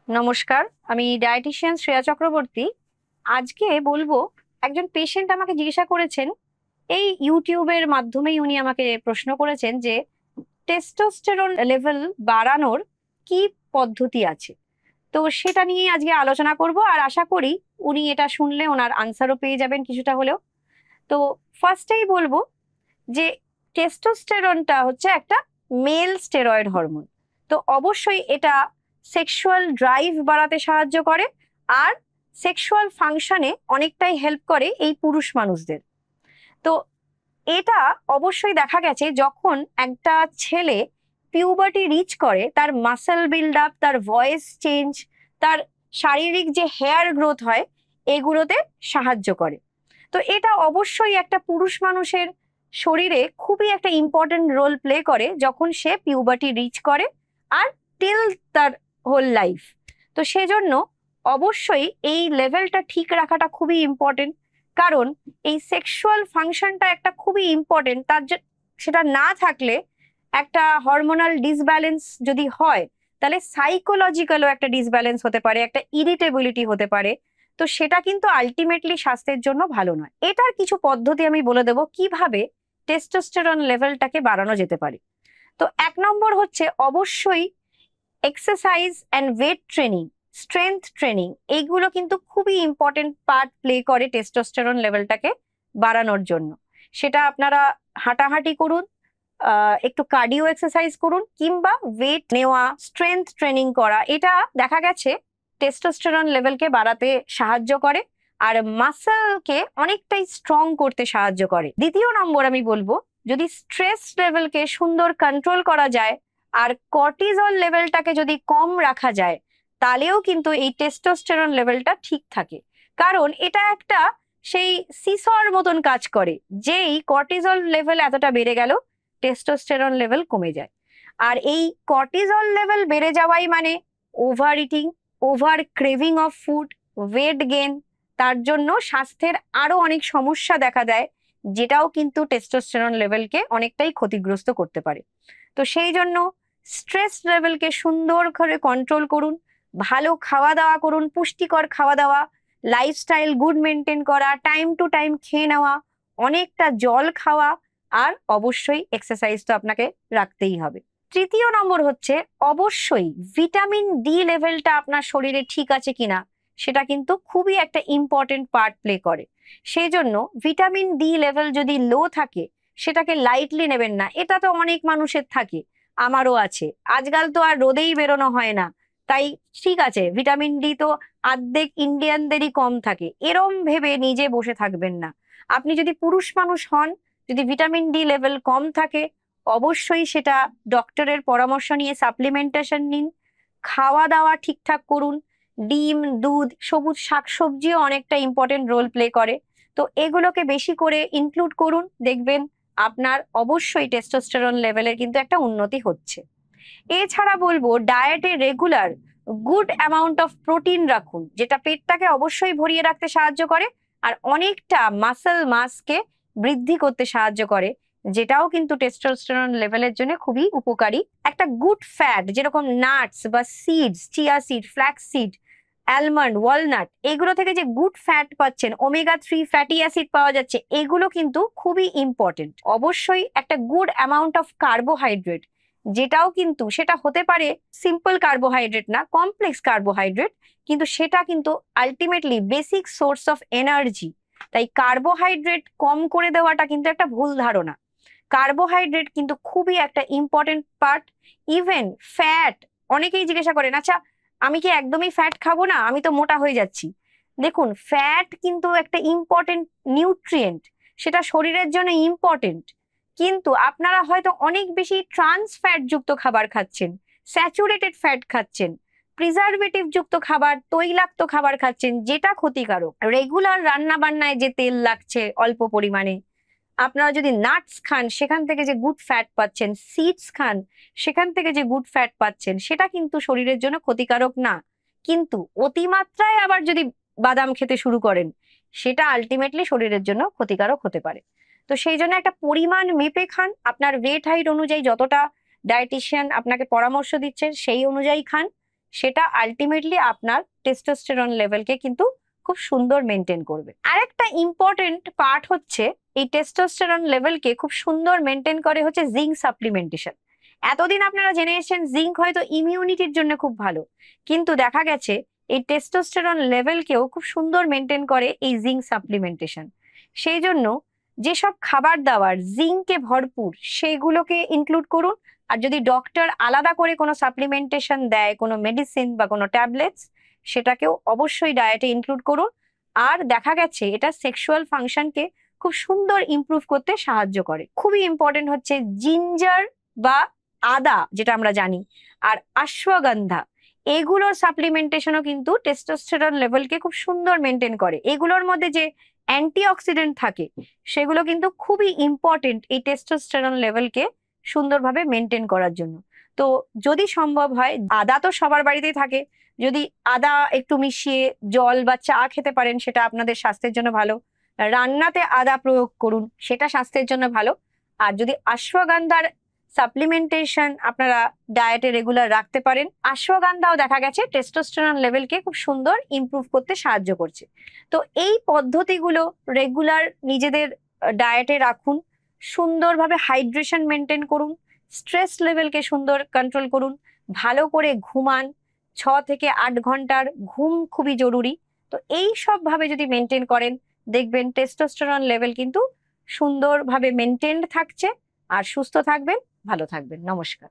নমস্কার, আমি ডায়েটিশিয়ান শ্রেয়া চক্রবর্তী। আজকে বলবো, একজন পেশেন্ট আমাকে জিজ্ঞাসা করেছেন, এই ইউটিউবের মাধ্যমেই উনি আমাকে প্রশ্ন করেছেন যে টেস্টোস্টেরন লেভেল বাড়ানোর কি পদ্ধতি আছে। তো সেটা নিয়ে আজকে আলোচনা করব, আর আশা করি উনি এটা শুনলে ওনার আনসারও পেয়ে যাবেন কিছুটা হলেও। তো ফার্স্টেই বলবো যে টেস্টোস্টেরনটা হচ্ছে একটা মেল স্টেরয়েড হরমোন। তো অবশ্যই এটা সেক্সুয়াল ড্রাইভ বাড়াতে সাহায্য করে, আর সেক্সুয়াল ফাংশনে অনেকটাই হেল্প করে এই পুরুষ মানুষদের। তো এটা অবশ্যই দেখা গেছে যখন একটা ছেলে পিউবার্টি রিচ করে, তার মাসেল বিল্ড আপ, তার ভয়েস চেঞ্জ, তার শারীরিক যে হেয়ার গ্রোথ হয়, এগুলোতে সাহায্য করে। তো এটা অবশ্যই একটা পুরুষ মানুষের শরীরে খুবই একটা ইম্পর্টেন্ট রোল প্লে করে যখন সে পিউবার্টি রিচ করে, আর টিল তার হোল লাইফ। তো সেজন্য অবশ্যই এই লেভেলটা ঠিক রাখাটা খুবই ইম্পর্টেন্ট, কারণ এই সেক্সুয়াল ফাংশনটা একটা খুবই ইম্পর্টেন্ট। সেটা না থাকলে একটা হরমোনাল ডিসব্যালেন্স যদি হয়, তাহলে সাইকোলজিক্যালও একটা ডিসব্যালেন্স হতে পারে, একটা ইরিটেবিলিটি হতে পারে। তো সেটা কিন্তু আলটিমেটলি স্বাস্থ্যের জন্য ভালো নয়। এটার কিছু পদ্ধতি আমি বলে দেবো কিভাবে টেস্টোস্টেরন লেভেলটাকে বাড়ানো যেতে পারে। তো 1 নম্বর হচ্ছে অবশ্যই exercise and weight training, strength training, এইগুলো কিন্তু খুবই ইম্পর্টেন্ট পার্ট প্লে করে টেস্টোস্টেরন লেভেলটাকে বাড়ানোর জন্য। সেটা আপনারা হাঁটাহাঁটি করুন, একটু কার্ডিও এক্সারসাইজ করুন, কিংবা ওয়েট নেওয়া, স্ট্রেংথ ট্রেনিং করা, এটা দেখা গেছে টেস্টোস্টেরন লেভেলকে বাড়াতে সাহায্য করে, আর মাসলকে অনেকটাই স্ট্রং করতে সাহায্য করে। 2 নম্বর আমি বলবো, যদি স্ট্রেস লেভেলকে সুন্দর কন্ট্রোল করা যায় আর কর্টিজল লেভেলটাকে যদি কম রাখা যায়, তাহলেও কিন্তু এই টেস্টোস্টেরন লেভেলটা ঠিক থাকে। কারণ এটা একটা সেই সিসর মতন কাজ করে, যেই কর্টিজল লেভেল এতটা বেড়ে গেল, টেস্টোস্টেরন লেভেল কমে যায়। আর এই কর্টিজল লেভেল বেড়ে যাওয়াই মানে over eating, over craving of food, weight gain, তার জন্য স্বাস্থ্যের আরো অনেক সমস্যা দেখা দেয়, যেটাও কিন্তু টেস্টোস্টেরন লেভেলকে অনেকটাই ক্ষতিগ্রস্ত করতে পারে। তো সেই জন্য স্ট্রেস লেভেলকে সুন্দর করে কন্ট্রোল করুন, ভালো খাওয়া দাওয়া করুন, পুষ্টিকর খাওয়া দাওয়া, লাইফস্টাইল গুড মেনটেন করা, টাইম টু টাইম খেয়ে নেওয়া, অনেকটা জল খাওয়া, আর অবশ্যই এক্সারসাইজ তো আপনাকে রাখতেই হবে। 3 নম্বর হচ্ছে অবশ্যই ভিটামিন ডি লেভেলটা আপনার শরীরে ঠিক আছে কিনা, সেটা কিন্তু খুবই একটা ইম্পর্টেন্ট পার্ট প্লে করে। সেই জন্য ভিটামিন ডি লেভেল যদি লো থাকে, সেটাকে লাইটলি নেবেন না। এটা তো অনেক মানুষের থাকে, আমারও আছে। আজকাল তো আর রোদেই বেরোনো হয় না, তাই ঠিক আছে, ভিটামিন ডি তো অর্ধেক ইন্ডিয়ানদেরই কম থাকে, এরম ভেবে নিজে বসে থাকবেন না। আপনি যদি পুরুষ মানুষ হন, যদি ভিটামিন ডি লেভেল কম থাকে, অবশ্যই সেটা ডক্টরের পরামর্শ নিয়ে সাপ্লিমেন্টেশন নিন, খাওয়া দাওয়া ঠিকঠাক করুন। ডিম, দুধ, সবুজ শাকসবজিও অনেকটা ইম্পর্টেন্ট রোল প্লে করে। তো এগুলোকে বেশি করে ইনক্লুড করুন, দেখবেন আপনার অবশ্যই টেস্টোস্টেরন লেভেলের কিন্তু একটা উন্নতি হচ্ছে। এছাড়া বলবো, ডায়েটে regular good amount of protein রাখুন, যেটা পেটটাকে অবশ্যই ভরিয়ে রাখতে সাহায্য করে, আর অনেকটা মাসল মাসকে বৃদ্ধি করতে সাহায্য করে, যেটাও কিন্তু টেস্টোস্টেরন লেভেলের জন্য খুবই উপকারী। একটা গুড ফ্যাট যেরকম নাটস বা seeds, chia seed, flax seed, almond, walnut, এগুলো থেকে যে গুড ফ্যাট পাচ্ছেন, ওমেগা 3 ফ্যাটি অ্যাসিড পাওয়া যাচ্ছে, এগুলো কিন্তু খুবই ইম্পর্টেন্ট। অবশ্যই একটা গুড অ্যামাউন্ট অফ কার্বোহাইড্রেট, যেটাও কিন্তু সেটা হতে পারে সিম্পল কার্বোহাইড্রেট না, কমপ্লেক্স কার্বোহাইড্রেট, কিন্তু সেটা কিন্তু ultimately basic source of energy. তাই কার্বোহাইড্রেট কম করে দেওয়াটা কিন্তু একটা ভুল ধারণা। কার্বোহাইড্রেট কিন্তু খুবই একটা ইম্পর্টেন্ট পার্ট। ইভেন ফ্যাট, অনেকেই জিজ্ঞাসা করেন, আচ্ছা আমি কি একদমই ফ্যাট খাবো না, আমি তো মোটা হয়ে যাচ্ছি। দেখুন, ফ্যাট কিন্তু একটা ইম্পর্টেন্ট নিউট্রিয়েন্ট, সেটা শরীরের জন্য ইম্পর্টেন্ট। কিন্তু আপনারা হয়তো অনেক বেশি ট্রান্স ফ্যাট যুক্ত খাবার খাচ্ছেন, স্যাচুরেটেড ফ্যাট খাচ্ছেন, প্রিজারভেটিভ যুক্ত খাবার, তৈলাক্ত খাবার খাচ্ছেন, যেটা ক্ষতিকারক। রেগুলার রান্না বান্নায় যে তেল লাগছে অল্প পরিমাণে, আপনারা যদি নাটস খান, সেখান থেকে যে গুড ফ্যাট পাচ্ছেন, সিডস খান, সেখান থেকে যে গুড ফ্যাট পাচ্ছেন, সেটা কিন্তু শরীরের জন্য ক্ষতিকারক না। কিন্তু অতিমাত্রায় আবার যদি বাদাম খেতে শুরু করেন, সেটা আলটিমেটলি শরীরের জন্য ক্ষতিকারক হতে পারে। তো সেই জন্য একটা পরিমাণ মেপে খান, আপনার ওয়েট হাইট অনুযায়ী যতটা ডায়েটিশিয়ান আপনাকে পরামর্শ দিচ্ছে সেই অনুযায়ী খান, সেটা আলটিমেটলি আপনার টেস্টোস্টেরন লেভেলকে কিন্তু খুব সুন্দর মেনটেন করবে। আরেকটা ইম্পর্টেন্ট পার্ট হচ্ছে এই টেস্টোস্টেরন লেভেলকে খুব সুন্দর মেনটেন করে হচ্ছে জিঙ্ক সাপ্লিমেন্টেশন। এতদিন আপনারা জেনে এসেছেন জিঙ্ক হয়তো ইমিউনিটির জন্য খুব ভালো, কিন্তু দেখা গেছে এই টেস্টোস্টেরন লেভেলকেও খুব সুন্দর মেনটেন করে এই জিঙ্ক সাপ্লিমেন্টেশন। সেই জন্য যেসব খাবার দাবার জিঙ্কে ভরপুর সেগুলোকে ইনক্লুড করুন। আর যদি ডক্টর আলাদা করে কোনো সাপ্লিমেন্টেশন দেয়, কোনো মেডিসিন বা কোনো ট্যাবলেটস, সেটাকেও অবশ্যই ডায়েটে ইনক্লুড করুন। আর দেখা গেছে এটা সেক্সুয়াল ফাংশনকে খুব সুন্দর ইমপ্রুভ করতে সাহায্য করে। খুবই ইম্পর্টেন্ট হচ্ছে জিঞ্জার বা আদা, যেটা আমরা জানি, আর অশ্বগন্ধা, এগুলোর সাপ্লিমেন্টেশনও কিন্তু টেস্টোস্টেরন লেভেলকে খুব সুন্দর মেনটেন করে। এগুলোর মধ্যে যে অ্যান্টিঅক্সিডেন্ট থাকে সেগুলো কিন্তু খুবই ইম্পর্টেন্ট এই টেস্টোস্টেরন লেভেলকে সুন্দরভাবে মেনটেন করার জন্য। তো যদি সম্ভব হয়, আদা তো সবার বাড়িতেই থাকে, যদি আদা একটু মিশিয়ে জল বা চা খেতে পারেন সেটা আপনাদের স্বাস্থ্যের জন্য ভালো। রান্নাতে আদা প্রয়োগ করুন, সেটা স্বাস্থ্যের জন্য ভালো। আর যদি অশ্বগন্ধার সাপ্লিমেন্টেশন আপনারা ডায়েটে রেগুলার রাখতে পারেন, অশ্বগন্ধাও দেখা গেছে টেস্টোস্টেরন লেভেলকে খুব সুন্দর ইমপ্রুভ করতে সাহায্য করছে। তো এই পদ্ধতিগুলো রেগুলার নিজেদের ডায়েটে রাখুন, সুন্দরভাবে হাইড্রেশন মেনটেন করুন, স্ট্রেস লেভেলকে সুন্দর কন্ট্রোল করুন, ভালো করে ঘুমান, 6 থেকে 8 ঘন্টার ঘুম খুবই জরুরি। তো এই সব ভাবে যদি মেনটেন করেন, দেখবেন টেস্টোস্টেরন লেভেল কিন্তু সুন্দরভাবে মেনটেন্ড থাকছে। আর সুস্থ থাকবেন, ভালো থাকবেন। নমস্কার।